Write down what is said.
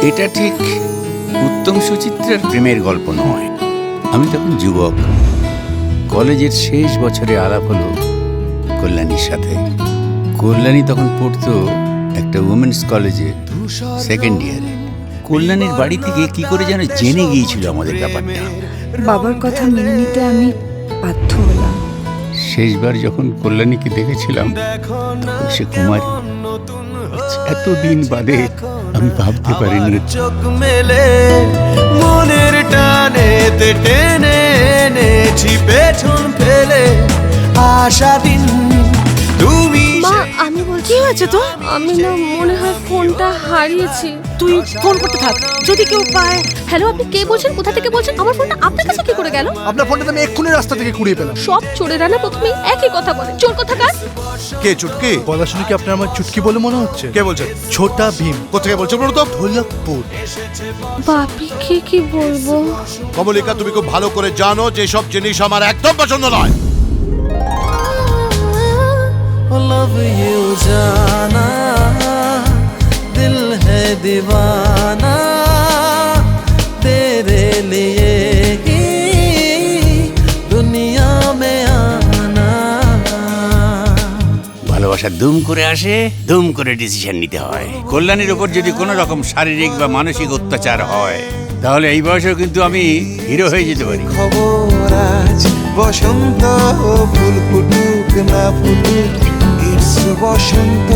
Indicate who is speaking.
Speaker 1: এটা ঠিক উত্তম সুচিত্রার প্রেমের গল্প নয়। আমি তখন যুবক, কলেজের শেষ বছরে আলাপ হলো কল্যাণীর সাথে। কল্যাণী তখন পড়তো একটা উমেন্স কলেজে সেকেন্ড ইয়ারে। কল্যাণীর বাড়ি থেকে কি করে যেন জেনে গিয়েছিল আমাদের ব্যাপারটা।
Speaker 2: বাবার কথা মেনে নিতে আমি বাধ্য হলাম।
Speaker 1: শেষবার যখন কল্যাণীকে দেখেছিলাম তখন সে কুমারী। এতদিন বাদে আমি ভাবতে পারিনি।
Speaker 3: চোখ মেলে মনের টানে টেনে এনেছি পেছন ফেলে আশা দিন তুমি।
Speaker 4: মা, আমি বলছি কি হয়েছে তো? আমি না মনে হয় ফোনটা হারিয়েছি।
Speaker 5: তুই ফোন করতে থাক, যদি কেউ পায়।
Speaker 4: হ্যালো, আপনি কে বলছেন? কোথা থেকে বলছেন? আমার ফোনটা আপনার কাছে কি করে গেল?
Speaker 6: আপনার ফোনটা তো আমি এক্ষুনি রাস্তা থেকে কুড়িয়ে পেলাম।
Speaker 4: সব চোরেরা না প্রথমেই একই কথা বলে। চোর কোথাকার?
Speaker 6: কে চুটকি? গলা শুনে কি আপনার আমার চুটকি বলে মনে হচ্ছে? কে বলছে? ছোটা ভীম। কোথেকে বলছো বলো তো? ঢোলকপুর।
Speaker 4: বাপিকে কি বলবো?
Speaker 7: কমলিকা, তুমি খুব ভালো করে জানো যে সব জিনিস আমার একদম পছন্দ নয়।
Speaker 3: लव यू जाना दिल है दीवाना तेरे लिए ही दुनिया में आना।
Speaker 1: ভালোবাসা দুম করে আসে, দুম করে ডিসিশন নিতে হয়। কল্যাণীর ওপর যদি কোনো রকম শারীরিক বা মানসিক অত্যাচার হয় তাহলে এই বয়সেও কিন্তু আমি হিরো হয়ে যেতে পারি।
Speaker 3: খবর আজ বসন্ত ফুল ফুটুক না ফুটুক, ইটস বসন্ত।